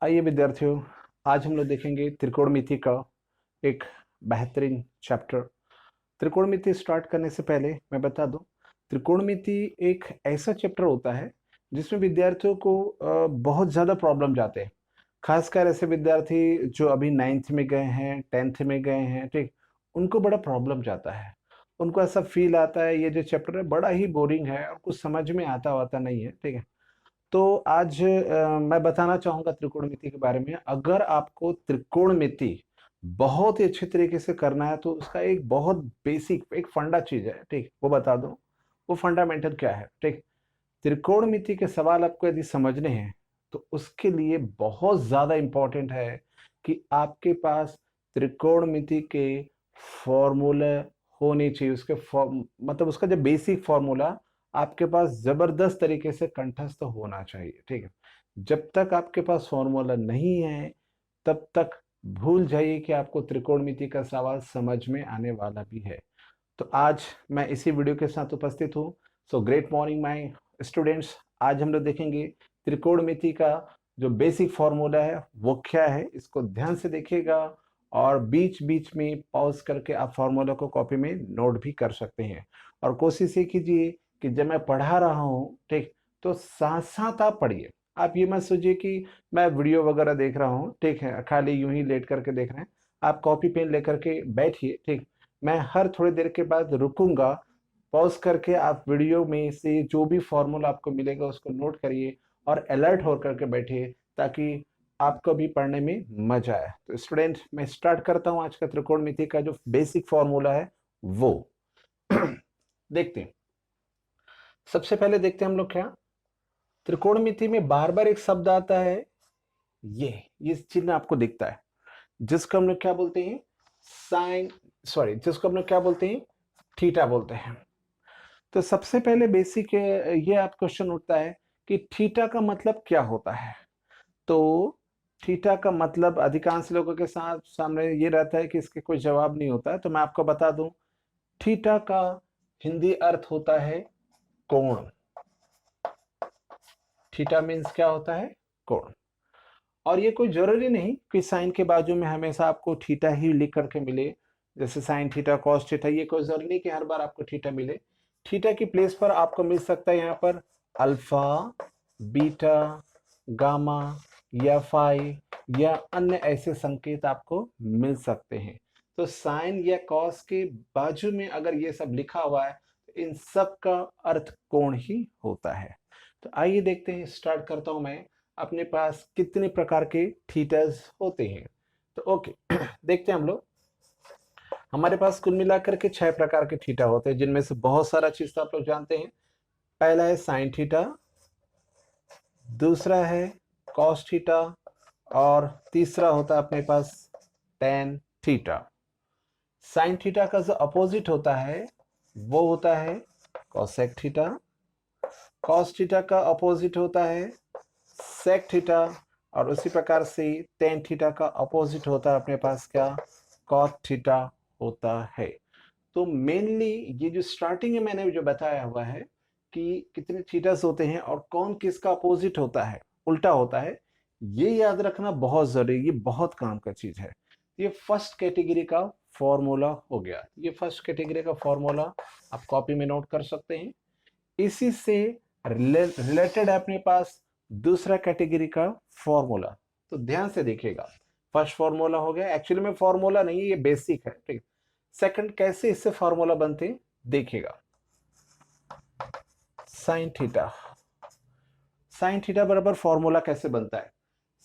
आइए विद्यार्थियों, आज हम लोग देखेंगे त्रिकोणमिति का एक बेहतरीन चैप्टर। त्रिकोणमिति स्टार्ट करने से पहले मैं बता दूं, त्रिकोणमिति एक ऐसा चैप्टर होता है जिसमें विद्यार्थियों को बहुत ज़्यादा प्रॉब्लम जाते हैं। खासकर ऐसे विद्यार्थी जो अभी 9th में गए हैं, 10th में गए हैं, ठीक, उनको बड़ा प्रॉब्लम जाता है। उनको ऐसा फील आता है ये जो चैप्टर है बड़ा ही बोरिंग है और कुछ समझ में आता होता नहीं है, ठीक है। तो आज मैं बताना चाहूंगा त्रिकोणमिति के बारे में। अगर आपको त्रिकोणमिति बहुत ही अच्छे तरीके से करना है तो उसका एक बहुत बेसिक एक फंडा चीज है, ठीक, वो बता दूं। वो फंडामेंटल क्या है, ठीक। त्रिकोणमिति के सवाल आपको यदि समझने हैं तो उसके लिए बहुत ज्यादा इंपॉर्टेंट है कि आपके पास त्रिकोणमिति के फॉर्मूले होने चाहिए। उसके मतलब उसका जो बेसिक फॉर्मूला आपके पास जबरदस्त तरीके से कंठस्थ होना चाहिए, ठीक है। जब तक आपके पास फॉर्मूला नहीं है तब तक भूल जाइए कि आपको त्रिकोणमिति का सवाल समझ में आने वाला भी है। तो आज मैं इसी वीडियो के साथ उपस्थित हूँ। So great morning my students. आज हम लोग देखेंगे त्रिकोणमिति का जो बेसिक फॉर्मूला है वो क्या है, इसको ध्यान से देखिएगा और बीच बीच में पॉज करके आप फॉर्मूला को कॉपी में नोट भी कर सकते हैं। और कोशिश ये कीजिए कि जब मैं पढ़ा रहा हूँ, ठीक, तो साथ साथ आप पढ़िए। आप ये मत सोचिए कि मैं वीडियो वगैरह देख रहा हूँ, ठीक है, खाली यूं ही लेट करके देख रहे हैं। आप कॉपी पेन लेकर के बैठिए, ठीक। मैं हर थोड़ी देर के बाद रुकूंगा, पॉज करके आप वीडियो में से जो भी फॉर्मूला आपको मिलेगा उसको नोट करिए और अलर्ट होकर के बैठिए ताकि आपको भी पढ़ने में मजा आए। तो स्टूडेंट, मैं स्टार्ट करता हूं आज का त्रिकोणमिति का जो बेसिक फॉर्मूला है वो देखते हैं। सबसे पहले देखते हैं हम लोग क्या त्रिकोणमिति में बार बार एक शब्द आता है, ये चिन्ह आपको दिखता है जिसको हम लोग क्या बोलते हैं, साइन, सॉरी, जिसको हम लोग क्या बोलते हैं, थीटा बोलते हैं। तो सबसे पहले बेसिक ये आप क्वेश्चन उठता है कि थीटा का मतलब क्या होता है। तो थीटा का मतलब अधिकांश लोगों के साथ सामने ये रहता है कि इसके कोई जवाब नहीं होता है, तो मैं आपको बता दूं, थीटा का हिंदी अर्थ होता है कोण। थीटा मीन्स क्या होता है, कोण। और ये कोई जरूरी नहीं कि साइन के बाजू में हमेशा आपको थीटा ही लिख करके मिले, जैसे साइन थीटा कॉस थीटा, ये कोई जरूरी नहीं कि हर बार आपको थीटा मिले। थीटा की प्लेस पर आपको मिल सकता है यहाँ पर अल्फा, बीटा, गामा या फाई या अन्य ऐसे संकेत आपको मिल सकते हैं। तो साइन या कॉस के बाजू में अगर ये सब लिखा हुआ है तो इन सब का अर्थ कोण ही होता है। तो आइए देखते हैं, स्टार्ट करता हूं मैं। अपने पास कितने प्रकार के थीटास होते हैं तो ओके देखते हैं हम लोग। हमारे पास कुल मिलाकर के 6 प्रकार के थीटा होते हैं, जिनमें से बहुत सारा चीज तो आप लोग जानते हैं। पहला है साइन थीटा, दूसरा है कॉस थीटा और तीसरा होता है अपने पास टेन थीटा। साइन थीटा का जो अपोजिट होता है वो होता है कॉसेक थीटा। कॉस थीटा का अपोजिट होता है सेक थीटा और उसी प्रकार से टेन थीटा का अपोजिट होता है अपने पास क्या, कॉट थीटा होता है। तो मेनली ये जो स्टार्टिंग में मैंने जो बताया हुआ है कि कितने थीटास होते हैं और कौन किसका अपोजिट होता है, उल्टा होता है, ये याद रखना बहुत जरूरी, ये बहुत काम का चीज है। ये फर्स्ट कैटेगरी का फॉर्मूला हो गया। ये फर्स्ट कैटेगरी का फॉर्मूला आप कॉपी में नोट कर सकते हैं। इसी से रिलेटेड है अपने पास दूसरा कैटेगरी का फॉर्मूला। तो ध्यान से देखिएगा, फर्स्ट फॉर्मूला हो गया, एक्चुअली में फॉर्मूला नहीं है, ये बेसिक है, ठीक। सेकंड कैसे इससे फॉर्मूला बनते हैं देखिएगा। साइन थीटा, साइन थीटा बराबर फॉर्मूला कैसे बनता है,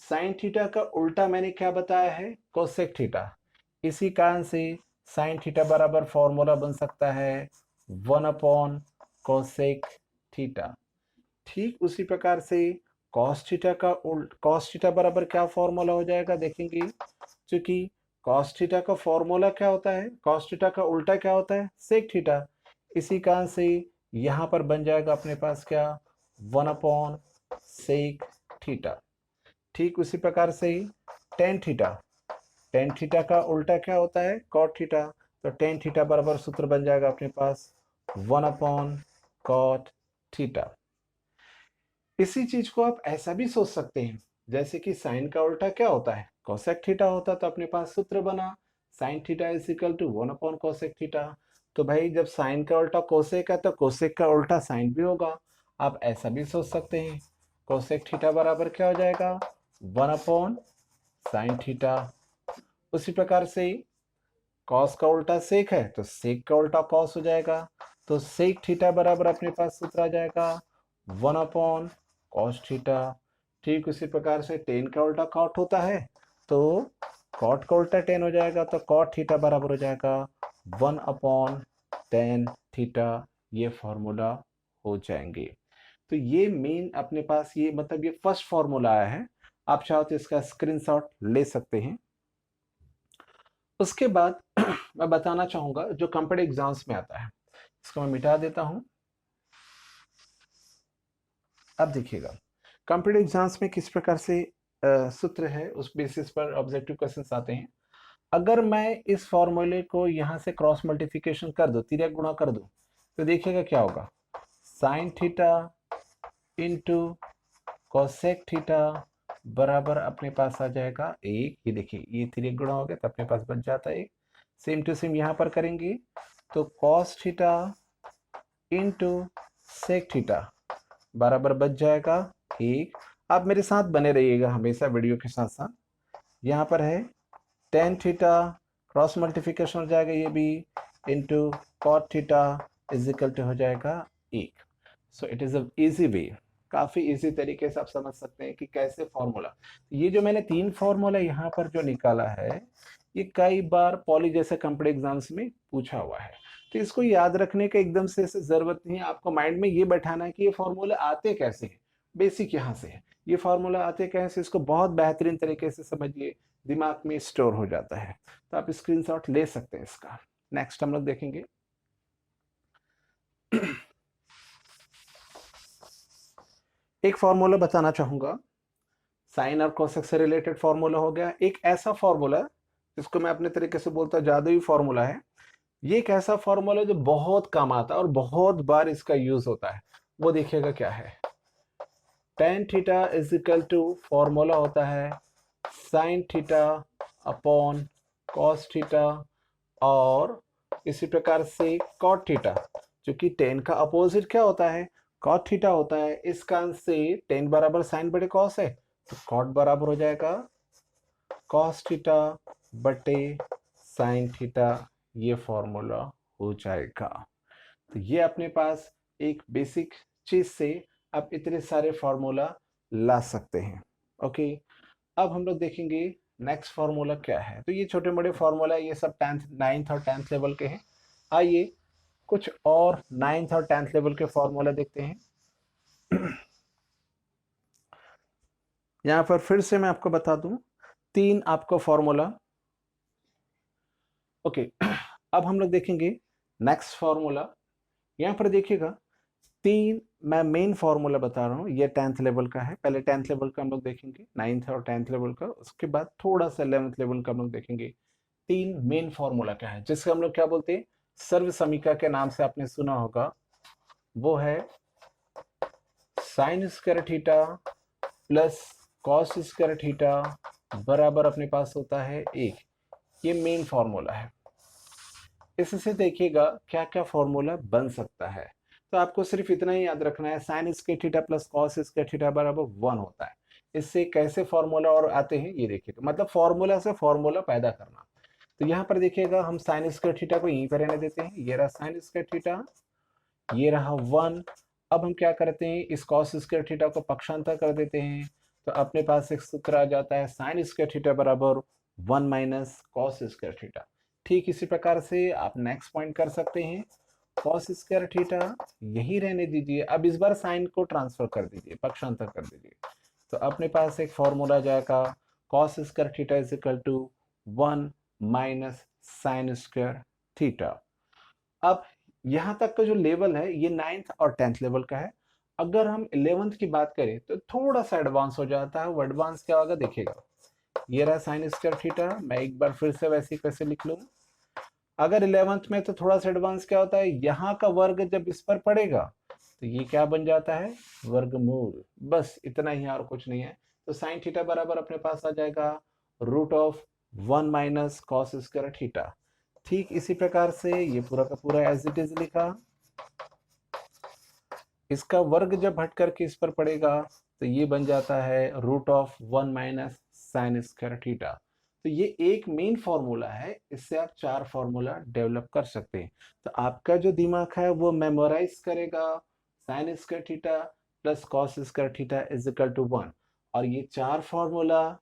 साइन थीटा का उल्टा मैंने क्या बताया है, कोसेक थीटा। इसी कारण से साइन थीटा बराबर फॉर्मूला बन सकता है 1 कोसेक थीटा। ठीक उसी प्रकार से कॉस थीटा का कॉस थीटा बराबर क्या फॉर्मूला हो जाएगा देखेंगे। क्योंकि कॉस थीटा का फॉर्मूला क्या होता है, कॉस थीटा का उल्टा क्या होता है, सेक थीटा। इसी कारण से यहां पर बन जाएगा अपने पास क्या, 1 सेक थीटा। ठीक उसी प्रकार से टेन थीटा, टेन थीटा का उल्टा क्या होता है, कॉट थीटा। तो टेन थीटा बराबर सूत्र बन जाएगा अपने पास 1 कॉट थीटा। इसी चीज को आप ऐसा भी सोच सकते हैं, जैसे कि साइन का उल्टा क्या होता है, कोसेक थीटा होता, तो अपने पास सूत्र बना sine theta is equal to 1 upon cosec theta. तो भाई जब साइन का उल्टा कोसेक है तो कोसेक का उल्टा साइन भी होगा। आप ऐसा भी सोच सकते हैं, कोसेक थीटा बराबर क्या हो जाएगा, 1 अपॉन साइन थीटा। उसी प्रकार से कॉस का उल्टा सेक है तो सेक का उल्टा कॉस हो जाएगा, तो सेक थीटा बराबर अपने पास सूत्र आ जाएगा 1 अपॉन कॉस थीटा। ठीक उसी प्रकार से टेन का उल्टा कॉट होता है तो कॉट का उल्टा टेन हो जाएगा, तो कॉट थीटा बराबर हो जाएगा 1 अपॉन टेन थीटा। ये फॉर्मूला हो जाएंगे। तो ये मेन अपने पास ये मतलब ये फर्स्ट फॉर्मूला आया है, आप चाहो तो इसका स्क्रीनशॉट ले सकते हैं। उसके बाद मैं बताना चाहूंगा जो कॉम्पिटिटिव एग्जाम्स में आता है, इसको मैं मिटा देता हूं। अब देखिएगा कॉम्पिटिटिव एग्जाम्स में किस प्रकार से सूत्र है, उस बेसिस पर ऑब्जेक्टिव क्वेश्चंस आते हैं। अगर मैं इस फॉर्मूले को यहां से क्रॉस मल्टीप्लिकेशन कर दूं, तिर्यक गुणा कर दूं, तो देखिएगा क्या होगा, sine theta into cosec theta बराबर अपने पास आ जाएगा एक। ये देखिए ये तिर्यक गुणा हो गया तो अपने पास बच जाता है एक। सेम टू सेम यहां पर करेंगे तो cos theta into sec theta बराबर बच जाएगा एक। आप मेरे साथ बने रहिएगा हमेशा वीडियो के साथ साथ। यहाँ पर है टेन थीटा क्रॉस मल्टीप्लिकेशन हो जाएगा ये भी into cot theta is equal to हो जाएगा एक। So it is a easy way, काफी इजी तरीके से आप समझ सकते हैं कि कैसे फॉर्मूला, ये जो मैंने तीन फॉर्मूला यहाँ पर जो निकाला है ये कई बार पॉली जैसे कॉम्पिटिटिव एग्जाम्स में पूछा हुआ है। तो इसको याद रखने का एकदम से जरूरत नहीं है, आपको माइंड में ये बैठाना है कि ये फॉर्मूला आते कैसे हैं, बेसिक यहाँ से है। ये फॉर्मूला आते कैसे, इसको बहुत बेहतरीन तरीके से समझिए, दिमाग में स्टोर हो जाता है। तो आप स्क्रीनशॉट ले सकते हैं इसका। नेक्स्ट हम लोग देखेंगे एक फॉर्मूला बताना चाहूंगा, साइन और कोसेक से रिलेटेड फॉर्मूला हो गया। एक ऐसा फॉर्मूला जिसको मैं अपने तरीके से बोलता हूँ जादुई फॉर्मूला है। ये एक ऐसा फॉर्मूला जो बहुत काम आता है और बहुत बार इसका यूज होता है। वो देखिएगा क्या है, tan theta is equal to formula होता है sine theta upon cos theta और इसी प्रकार से कॉट थीटा, जो कि टेन का अपोजिट क्या होता है, कॉट थीटा होता है। इसका अंश से टेन बराबर साइन बटे कॉस है तो कॉट बराबर हो जाएगा कॉस थीटा बटे साइन थीटा। ये फॉर्मूला हो जाएगा। तो ये अपने पास एक बेसिक चीज से आप इतने सारे फॉर्मूला ला सकते हैं। ओके, अब हम लोग देखेंगे नेक्स्ट फॉर्मूला क्या है। तो ये छोटे मोटे फॉर्मूला ये सब टेंथ नाइन्थ और टेंथ लेवल के हैं। आइए कुछ और नाइन्थ और टेंथ लेवल के फॉर्मूला देखते हैं। यहां पर फिर से मैं आपको बता दूं, तीन आपको फॉर्मूला। ओके, अब हम लोग देखेंगे नेक्स्ट फॉर्मूला। यहां पर देखिएगा तीन मैं मेन फॉर्मूला बता रहा हूँ, ये टेंथ लेवल का है। पहले टेंथ लेवल का हम लोग देखेंगे, नाइन्थ और टेंथ लेवल का, उसके बाद थोड़ा सा 11th लेवल का हम लोग देखेंगे। तीन मेन फॉर्मूला क्या है जिसको हम लोग क्या बोलते हैं, सर्व समीकरण के नाम से आपने सुना होगा। वो है sign square theta plus cos square theta बराबर अपने पास होता है एक। ये मेन फॉर्मूला है। इससे देखिएगा क्या क्या फॉर्मूला बन सकता है। तो आपको सिर्फ इतना ही याद रखना है, sign square theta plus cos square theta बराबर 1 होता है। इससे कैसे फॉर्मूला और आते हैं ये देखिएगा, मतलब फॉर्मूला से फॉर्मूला पैदा करना। तो यहाँ पर देखिएगा हम साइन स्क्वायर थीटा को यहीं पर रहने देते हैं, ये रहा साइन स्क्वायर थीटा, ये रहा 1। अब हम क्या करते हैं, इस कॉस स्क्वायर थीटा को पक्षांतर कर देते हैं, तो अपने पास एक सूत्र आ जाता है साइन स्क्वायर थीटा बराबर 1 माइनस कॉस स्क्वायर थीटा। ठीक इसी प्रकार से आप नेक्स्ट पॉइंट कर सकते हैं, कॉस स्क्वायर थीटा यही रहने दीजिए, अब इस बार साइन को ट्रांसफर कर दीजिए, पक्षांतर कर दीजिए, तो अपने पास एक फॉर्मूला आ जाएगा cos square theta is equal to 1 minus sine square theta. अब यहाँ तक का जो लेवल है ये 9th और 10th लेवल का है। अगर हम 11th की बात करें तो थोड़ा सा एडवांस हो जाता है। वो एडवांस क्या होगा देखिएगा, ये रहा साइन स्क्वायर थीटा, मैं एक बार फिर से वैसे कैसे लिख लूँ। अगर 11th में तो थोड़ा सा एडवांस क्या होता है, यहाँ का वर्ग जब इस पर पड़ेगा तो ये क्या बन जाता है, वर्गमूल। बस इतना ही और कुछ नहीं है। तो साइन थीटा बराबर अपने पास आ जाएगा root of 1 minus cos square theta. ठीक इसी प्रकार से ये पूरा का पूरा एज इट इज लिखा, इसका वर्ग जब हट करके इस पर पड़ेगा तो ये बन जाता है root of 1 minus sine square theta. तो ये एक मेन फॉर्मूला है, इससे आप 4 फॉर्मूला डेवलप कर सकते हैं। तो आपका जो दिमाग है वो मेमोराइज करेगा sine square theta plus cos square theta is equal to 1, और ये 4 formula,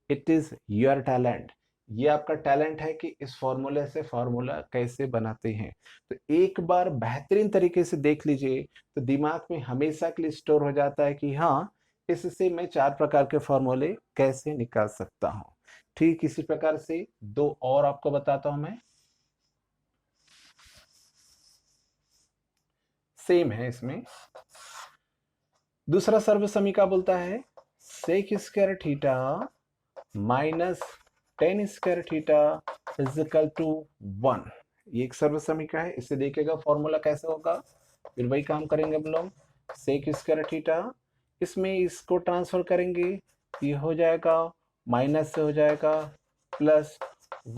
it is your talent. ये आपका टैलेंट है कि इस फॉर्मूले से फॉर्मूला कैसे बनाते हैं। तो एक बार बेहतरीन तरीके से देख लीजिए तो दिमाग में हमेशा के लिए स्टोर हो जाता है कि हाँ, इससे मैं 4 प्रकार के फॉर्मूले कैसे निकाल सकता हूं। ठीक इसी प्रकार से 2 और आपको बताता हूं मैं, सेम है इसमें। दूसरा सर्व समीकरण बोलता है sec square theta minus tan square theta is equal to 1। ये एक सर्व समीकरण है, इससे देखिएगा फॉर्मूला कैसे होगा। फिर वही काम करेंगे हम लोग, सेक स्क्वायर थीटा, इसमें इसको ट्रांसफर करेंगे, ये हो जाएगा माइनस से हो जाएगा plus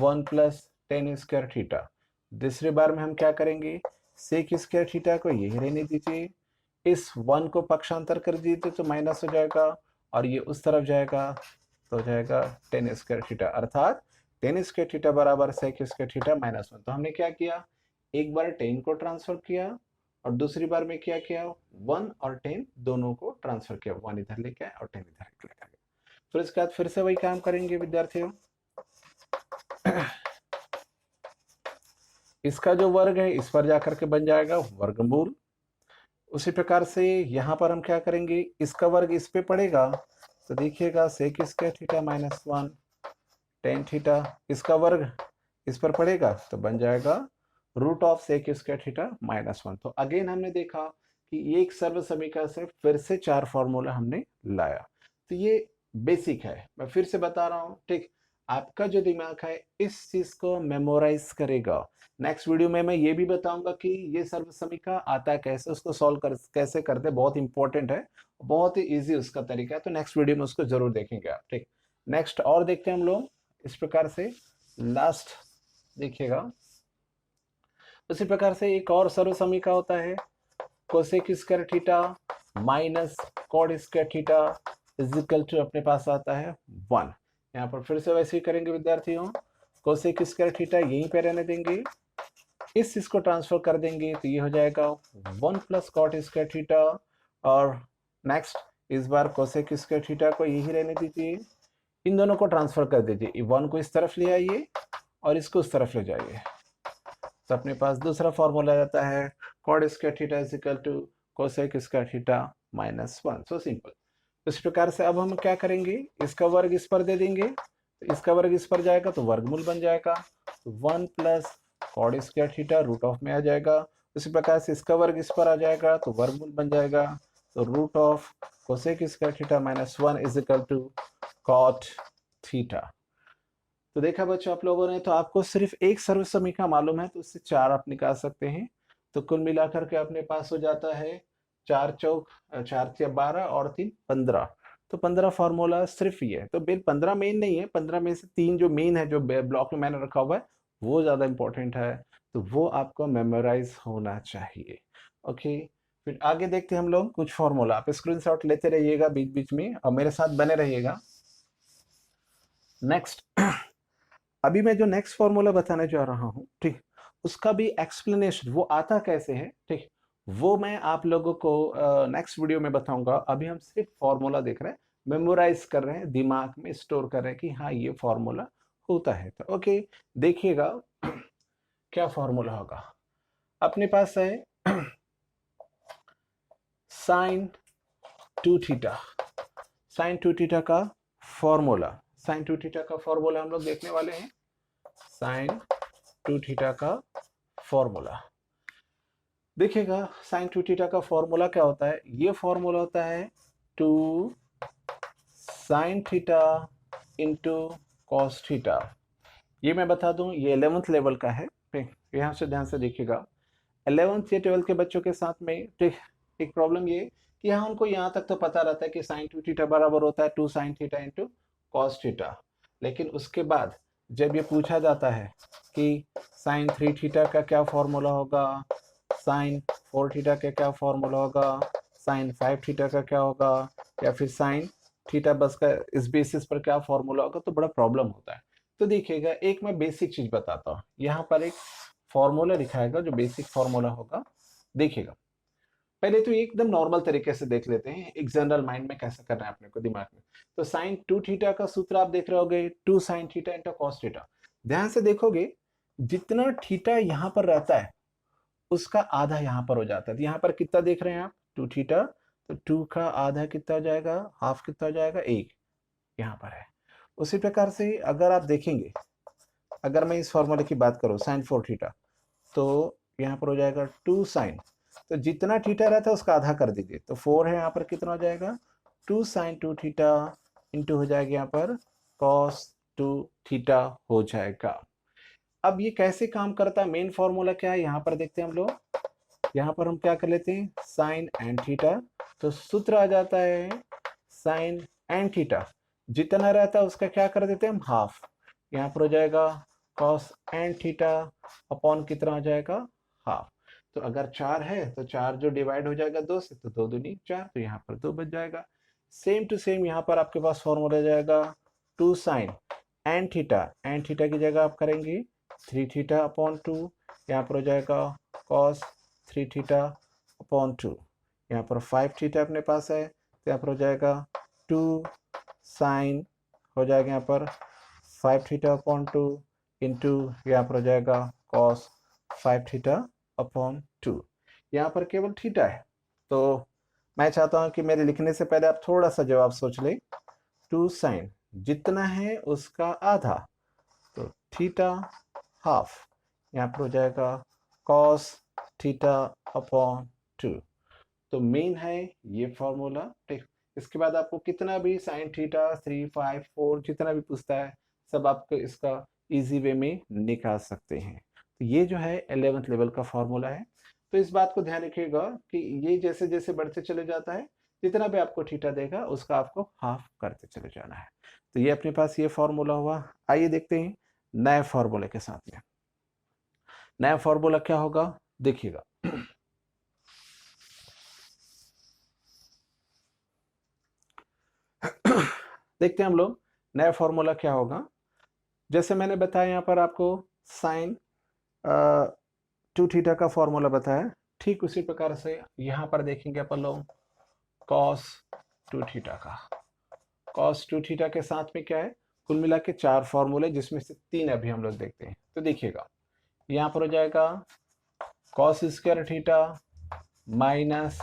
1 plus tan square theta. दूसरी बार में हम क्या करेंगे, सेक स्क्वायर थीटा को यही रहने दीजिए, इस 1 को पक्षांतर कर दीजिए तो माइनस हो जाएगा, और ये उस तरफ जाएगा तो हो जाएगा टेन स्क्वायर थीटा, अर्थात टेन स्क्वायर थीटा बराबर सेक स्क्वायर थीटा माइनस 1। तो हमने क्या किया, एक बार टेन को ट्रांसफर किया और दूसरी बार में क्या किया, 1 और 10 दोनों को ट्रांसफर किया, 1 इधर लेके आए और 10 इधर लेके आए। फिर इसके बाद फिर से वही काम करेंगे विद्यार्थियों। इसका जो वर्ग है इस पर जाकर के बन जाएगा वर्गमूल। उसी प्रकार से यहाँ पर हम क्या करेंगे, इसका वर्ग इस पे पड़ेगा तो देखिएगा sec square theta minus 1 tan theta, इसका वर्ग इस पर पड़ेगा तो बन जाएगा root of sec square theta minus 1। तो अगेन हमने देखा कि एक सर्व समीकरण से फिर से 4 फॉर्मूला हमने लाया। तो ये बेसिक है, मैं फिर से बता रहा हूँ। ठीक, आपका जो दिमाग है इस चीज को मेमोराइज करेगा। नेक्स्ट वीडियो में मैं ये भी बताऊंगा कि ये सर्व समीकरण आता कैसे, उसको सॉल्व कैसे करते, बहुत इंपॉर्टेंट है, बहुत ही इजी उसका तरीका है। तो नेक्स्ट वीडियो में उसको जरूर देखेंगे आप। ठीक, नेक्स्ट और देखते हैं हम लोग इस प्रकार से, लास्ट देखिएगा। उसी प्रकार से एक और सर्व समीकरण होता है cosec square theta minus cot square theta is equal to अपने पास आता है 1। यहाँ पर फिर से वैसे ही करेंगे विद्यार्थियों, कोसेक स्क्वायर थीटा यहीं पे रहने देंगे, इस इसको ट्रांसफर कर देंगे तो ये हो जाएगा 1 प्लस कॉट स्क्वायर थीटा, और नेक्स्ट इस बार कोसेक स्क्वायर थीटा को यही रहने दीजिए, इन दोनों को ट्रांसफर कर दीजिए, 1 को इस तरफ ले आइए और इसको उस तरफ ले जाइए, तो अपने पास दूसरा फॉर्मूला रहता है cot square theta is equal to cosec square theta minus 1। So simple. इस प्रकार से अब हम क्या करेंगे, इसका वर्ग इस पर दे देंगे, तो इसका वर्ग इस पर जाएगा तो वर्गमूल बन जाएगा, 1 plus cot square theta root of में आ जाएगा। इसी प्रकार से इसका वर्ग इस पर आ जाएगा तो वर्गमूल बन जाएगा, तो root of cosec square theta minus 1 is equal to cot theta. तो देखा बच्चों आप लोगों ने, तो आपको सिर्फ एक सर्व समीकरण मालूम है तो उससे 4 आप निकाल सकते हैं। तो कुल मिलाकर के अपने पास हो जाता है 4 चौक 4 से 12 और 3 15। तो 15 फार्मूला सिर्फ ये है। तो बिल 15 मेन नहीं है, 15 में से 3 जो मेन है जो ब्लॉक में मैंने रखा हुआ है वो ज्यादा इंपॉर्टेंट है, तो वो आपको मेमोराइज होना चाहिए। ओके, फिर आगे देखते हैं हम लोग कुछ फॉर्मूला। आप स्क्रीनशॉट लेते रहिएगा बीच बीच में और मेरे साथ बने रहिएगा। नेक्स्ट अभी मैं जो नेक्स्ट फॉर्मूला बताने जा रहा हूँ, ठीक, उसका भी एक्सप्लेनेशन वो आता कैसे है, ठीक, वो मैं आप लोगों को नेक्स्ट वीडियो में बताऊंगा। अभी हम सिर्फ फॉर्मूला देख रहे हैं, मेमोराइज कर रहे हैं, दिमाग में स्टोर कर रहे हैं कि हाँ ये फॉर्मूला होता है। तो ओके, देखिएगा क्या फॉर्मूला होगा। अपने पास है साइन 2 थीटा, साइन 2 थीटा का फॉर्मूला, साइन 2 थीटा का फॉर्मूला हम लोग देखने वाले हैं। साइन 2 थीटा का फॉर्मूला देखिएगा, साइन 2 थीटा का फॉर्मूला क्या होता है, ये फॉर्मूला होता है 2 sine theta into cos theta. ये मैं बता दूं ये 11th लेवल का है, ठीक, यहाँ से ध्यान से देखिएगा। 11th या 12th के बच्चों के साथ में, ठीक, एक प्रॉब्लम ये कि यहाँ उनको यहाँ तक तो पता रहता है कि साइन 2 थीटा बराबर होता है 2 sine theta into cos theta, लेकिन उसके बाद जब ये पूछा जाता है कि साइन 3 थीटा का क्या फॉर्मूला होगा, साइन 4 थीटा का क्या फॉर्मूला होगा, साइन 5 थीटा का क्या होगा, या फिर साइन थीटा बस का इस बेसिस पर क्या फॉर्मूला होगा, तो बड़ा प्रॉब्लम होता है। तो देखिएगा, एक मैं बेसिक चीज बताता हूँ। यहाँ पर एक फॉर्मूला दिखाएगा जो बेसिक फॉर्मूला होगा, देखिएगा। पहले तो एकदम नॉर्मल तरीके से देख लेते हैं, एक जनरल माइंड में कैसे करना है अपने को दिमाग में। तो साइन 2 थीटा का सूत्र आप देख रहे होगे 2 sine theta into cos theta. ध्यान से देखोगे, जितना थीटा यहाँ पर रहता है उसका आधा यहाँ पर हो जाता है। तो यहाँ पर कितना देख रहे हैं आप, 2 थीटा, तो 2 का आधा कितना हो जाएगा, हाफ कितना हो जाएगा, 1 यहाँ पर है। उसी प्रकार से अगर आप देखेंगे, अगर मैं इस फॉर्मूले की बात करूँ साइन 4 थीटा, तो यहाँ पर हो जाएगा 2 साइन, तो जितना थीटा रहता है उसका आधा कर दीजिए, तो 4 है, यहाँ पर कितना हो जाएगा 2 साइन 2 थीटा इंटू हो जाएगा यहाँ पर कॉस 2 थीटा हो जाएगा। अब ये कैसे काम करता है, मेन फॉर्मूला क्या है यहाँ पर देखते हैं हम लोग। यहाँ पर हम क्या कर लेते हैं, साइन एन थीटा, तो सूत्र आ जाता है साइन एन थीटा, जितना रहता है उसका क्या कर देते हैं हम, हाफ। यहाँ पर हो जाएगा कॉस एन थीटा अपॉन कितना हो जाएगा, हाफ। तो अगर 4 है तो 4 जो डिवाइड हो जाएगा 2 से, तो 2 दूनी 4, तो यहाँ पर 2 बच जाएगा। सेम टू सेम यहाँ पर आपके पास फॉर्मूला जाएगा 2 साइन एन थीटा की जगह आप करेंगे 3 थीटा अपॉन 2, यहाँ पर हो जाएगा कॉस 3 थीटा अपॉन 2, यहाँ पर 5 थीटा अपने पास है, तो यहाँ पर हो जाएगा 2 साइन हो जाएगा यहाँ पर 5 थीटा अपॉन 2 इंटू यहाँ पर हो जाएगा कॉस 5 थीटा अपॉन 2। यहाँ पर केवल थीटा है, तो मैं चाहता हूँ कि मेरे लिखने से पहले आप थोड़ा सा जवाब सोच लें। 2 साइन जितना है उसका आधा, तो थीटा हाफ, यहाँ पर हो जाएगा कॉस थीटा अपॉन 2। तो मेन है ये फॉर्मूला, ठीक। इसके बाद आपको कितना भी साइन थीटा 3 5 4 जितना भी पूछता है, सब आपको इसका इजी वे में निकाल सकते हैं। तो ये जो है 11th लेवल का फॉर्मूला है। तो इस बात को ध्यान रखिएगा कि ये जैसे जैसे बढ़ते चले जाता है, जितना भी आपको थीटा देगा उसका आपको हाफ करते चले जाना है। तो ये अपने पास ये फॉर्मूला हुआ। आइए देखते हैं नए फॉर्मूले के साथ में। नया फॉर्मूला क्या होगा, देखिएगा। देखते हैं हम लोग नया फॉर्मूला क्या होगा। जैसे मैंने बताया यहाँ पर आपको साइन 2 थीटा का फॉर्मूला बताया, ठीक उसी प्रकार से यहाँ पर देखेंगे अपन लोग कॉस 2 थीटा का। कॉस 2 थीटा के साथ में क्या है, कुल मिला के 4 फॉर्मूले, जिसमें से 3 अभी हम लोग देखते हैं। तो देखिएगा, यहाँ पर हो जाएगा cos square theta minus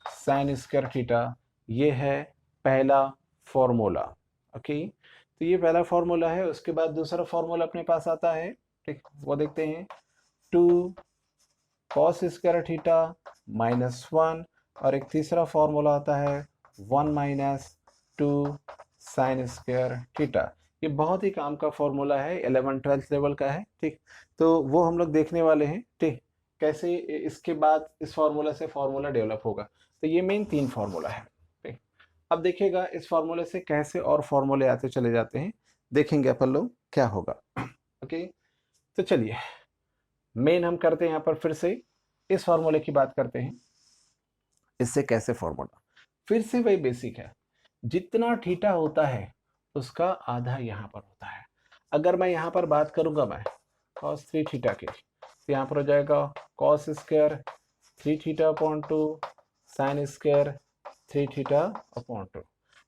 sine square theta, ये है पहला फॉर्मूला। ओके, तो ये पहला फॉर्मूला है। उसके बाद दूसरा फॉर्मूला अपने पास आता है, ठीक, वो देखते हैं 2 कॉस स्क्वायर थीटा माइनस 1, और एक तीसरा फॉर्मूला आता है 1 माइनस 2 साइन स्क्वायर थीटा। ये बहुत ही काम का फॉर्मूला है, 11th-12th लेवल का है, ठीक। तो वो हम लोग देखने वाले हैं, ठीक, कैसे इसके बाद इस फॉर्मूला से फॉर्मूला डेवलप होगा। तो ये मेन 3 फॉर्मूला है, ठीक। अब देखिएगा इस फॉर्मूले से कैसे और फॉर्मूले आते चले जाते हैं, देखेंगे अपन लोग क्या होगा। ओके, तो चलिए मेन हम करते हैं यहाँ पर, फिर से इस फॉर्मूले की बात करते हैं। इससे कैसे फॉर्मूला, फिर से वही बेसिक है, जितना थीटा होता है उसका आधा यहाँ पर होता है। अगर मैं यहाँ पर बात करूंगा मैं cos 3 थीटा की, तो यहाँ पर हो जाएगा cos square 3 theta upon 2 sine square 3 theta upon 2।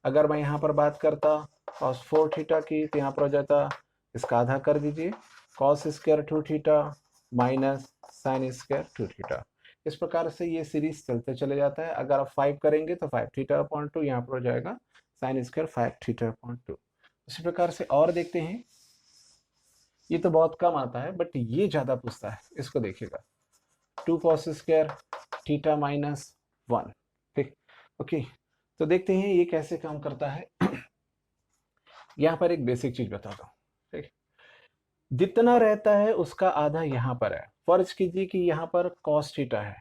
अगर मैं यहाँ पर बात करता cos 4 थीटा की, तो यहाँ पर हो जाता, इसका आधा कर दीजिए, cos square 2 theta minus sine square 2 theta. इस प्रकार से ये सीरीज चलते चले जाता है। अगर आप 5 करेंगे तो 5 थीटा अपॉन 2, यहाँ पर हो जाएगा साइन स्क्वायर 5 थीटा अपॉन 2। इसी प्रकार से और देखते हैं, ये तो बहुत कम आता है बट ये ज्यादा पूछता है, इसको देखिएगा 2 cos स्क्वायर थीटा माइनस 1, ठीक। ओके, तो देखते हैं ये कैसे काम करता है। यहाँ पर एक बेसिक चीज बताता हूँ, ठीक। जितना रहता है उसका आधा यहाँ पर है। फर्ज कीजिए कि यहाँ पर cos थीटा है,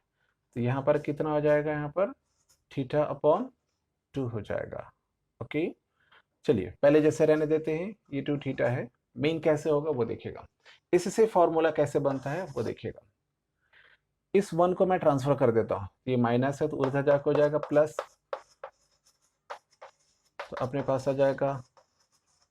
तो यहाँ पर कितना हो जाएगा, यहाँ पर थीटा अपॉन 2 हो जाएगा। ओके, चलिए पहले जैसे रहने देते हैं, ये 2 थीटा है। मेन कैसे होगा वो देखिएगा, इससे फॉर्मूला कैसे बनता है वो देखिएगा। इस 1 को मैं ट्रांसफर कर देता हूँ, ये माइनस है तो उधर जाकर हो जाएगा प्लस, तो अपने पास आ जाएगा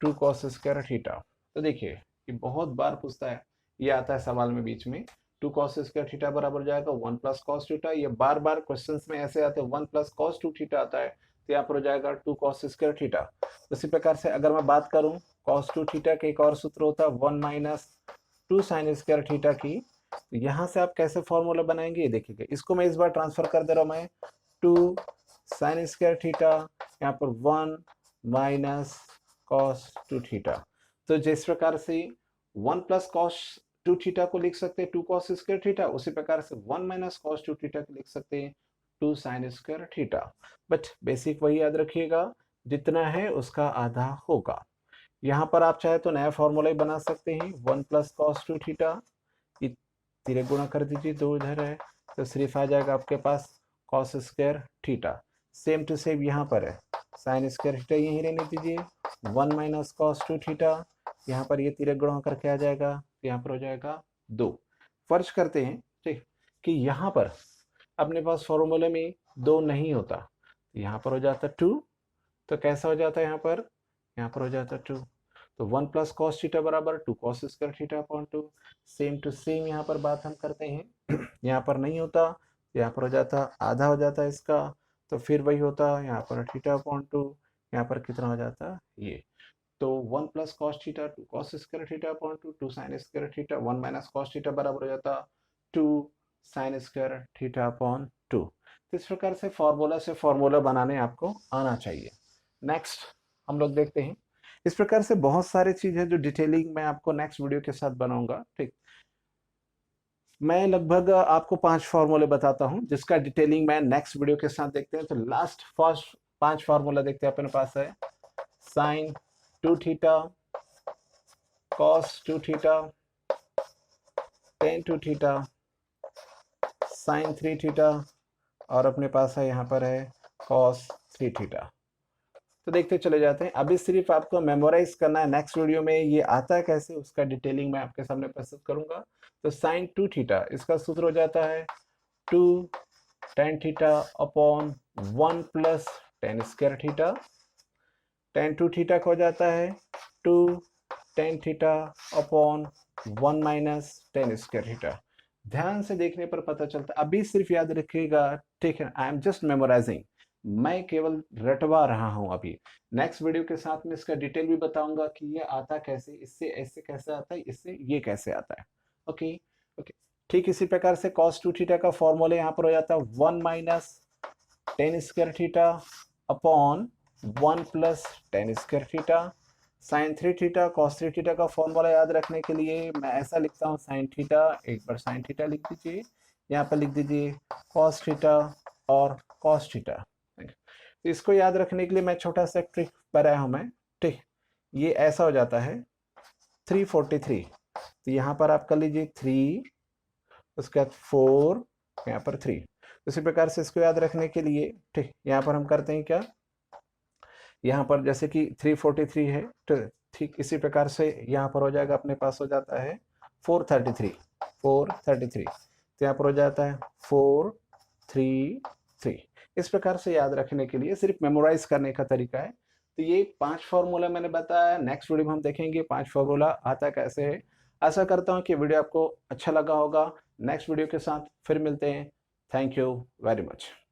2 कॉस स्क्वायर थीटा। तो देखिए ये बहुत बार पूछता है, ये आता है सवाल में बीच में, 2 कॉस स्क्वायर थीटा बराबर हो जाएगा 1 प्लस कॉस थीटा। ये बार बार क्वेश्चंस में ऐसे आते हैं, 1 प्लस कॉस 2 थीटा आता है, तो यहाँ पर हो जाएगा 2 कॉस स्क्वायर थीटा। उसी प्रकार से अगर मैं बात करूँ कॉस 2 थीटा का एक और सूत्र होता है 1 माइनस 2 साइन स्क्वायर थीटा की। तो यहाँ से आप कैसे फॉर्मूला बनाएंगे ये देखिएगा, इसको मैं इस बार ट्रांसफर कर दे रहा हूँ मैं, 2 साइन स्क्वायर थीटा, यहाँ पर 1 माइनस कॉस 2 थीटा। तो जिस प्रकार से 1 प्लस कॉस 2 थीटा को लिख सकते हैं 2 कॉस स्क्वायर थीटा, उसी प्रकार से 1 माइनस कॉस 2 थीटा को लिख सकते हैं 2 sign square theta. But basic वही याद रखिएगा, जितना है उसका आधा होगा। यहाँ पर आप चाहे तो नया फॉर्मूला ही बना सकते हैं, 1 प्लस कॉस 2 थीटा, ये तिरे गुणा कर दीजिए, 2 इधर है तो सिर्फ आ जाएगा आपके पास cos square theta. Same to same यहाँ पर है, साइन स्क्वायर थीटा यहीं रहने दीजिए, 1 माइनस कॉस 2 थीटा, यहाँ पर ये तिरक गुणा करके आ जाएगा, यहाँ पर हो जाएगा 2। फर्ज करते हैं ठीक कि यहाँ पर अपने पास फॉर्मूले में 2 नहीं होता, यहाँ पर हो जाता 2, तो कैसा हो जाता है यहाँ पर हो जाता 2, तो 1 प्लस कॉस थीटा बराबर 2 cos square theta upon 2। Same to same यहाँ पर बात हम करते हैं, यहाँ पर नहीं होता, यहाँ पर हो जाता आधा हो जाता इसका, तो फिर वही होता यहाँ पर थीटा अपॉन 2, यहाँ पर कितना हो जाता ये, तो 1 plus cos theta 2 cos square theta upon 2, 2 sign square theta, 1 minus cos theta बराबर हो जाता 2 साइन स्क्वायर थीटा अपॉन 2। तो इस प्रकार से फॉर्मूला बनाने आपको आना चाहिए। नेक्स्ट हम लोग देखते हैं, इस प्रकार से बहुत सारे चीज है जो डिटेलिंग मैं आपको नेक्स्ट वीडियो के साथ बनाऊंगा। ठीक, मैं लगभग आपको 5 फॉर्मूले बताता हूं जिसका डिटेलिंग मैं नेक्स्ट वीडियो के साथ देखते हैं। तो लास्ट फर्स्ट 5 फॉर्मूला देखते हैं, अपने पास है sine 2 theta, cos 2 theta, tan 2 theta, sine 3 theta, और अपने पास है यहाँ पर है कॉस 3 थीटा। तो देखते चले जाते हैं, अभी सिर्फ आपको मेमोराइज करना है, नेक्स्ट वीडियो में ये आता है कैसे उसका डिटेलिंग मैं आपके सामने प्रस्तुत करूंगा। तो साइन 2 थीटा, इसका सूत्र हो जाता है 2 tan theta upon 1 plus tan square theta, tan 2 theta का हो जाता है 2 tan theta upon 1 minus tan square theta. ध्यान से देखने पर पता चलता है, अभी सिर्फ याद रखिएगा, ठीक है, आई एम जस्ट मेमोराइजिंग, मैं केवल रटवा रहा हूं। अभी नेक्स्ट वीडियो के साथ में इसका डिटेल भी बताऊंगा कि ये आता कैसे, इससे ऐसे कैसे आता है, इससे ये कैसे आता है। ओके ओके, ठीक इसी प्रकार से cos 2 थीटा का फॉर्मूला यहाँ पर हो जाता है 1 minus tan square theta upon 1 plus tan square theta. Sine 3 theta cos 3 theta का फॉर्मूला याद रखने के लिए मैं ऐसा लिखता हूँ, साइन थीटा, एक बार साइन थीटा लिख दीजिए, यहाँ पर लिख दीजिए cos थीटा और cos थीटा। तो इसको याद रखने के लिए मैं छोटा सा ट्रिक बनाया हूं मैं, ठीक, ये ऐसा हो जाता है 343, तो यहाँ पर आप कर लीजिए 3, उसके बाद 4, यहाँ पर 3। उसी प्रकार से इसको याद रखने के लिए, ठीक, यहाँ पर हम करते हैं क्या, यहाँ पर जैसे कि 343 है, तो ठीक इसी प्रकार से यहाँ पर हो जाएगा, अपने पास हो जाता है 433, 433, तो यहाँ पर हो जाता है 433। इस प्रकार से याद रखने के लिए सिर्फ मेमोराइज करने का तरीका है। तो ये 5 फॉर्मूला मैंने बताया, नेक्स्ट वीडियो में हम देखेंगे 5 फॉर्मूला आता कैसे है। आशा करता हूँ कि वीडियो आपको अच्छा लगा होगा। नेक्स्ट वीडियो के साथ फिर मिलते हैं। Thank you very much.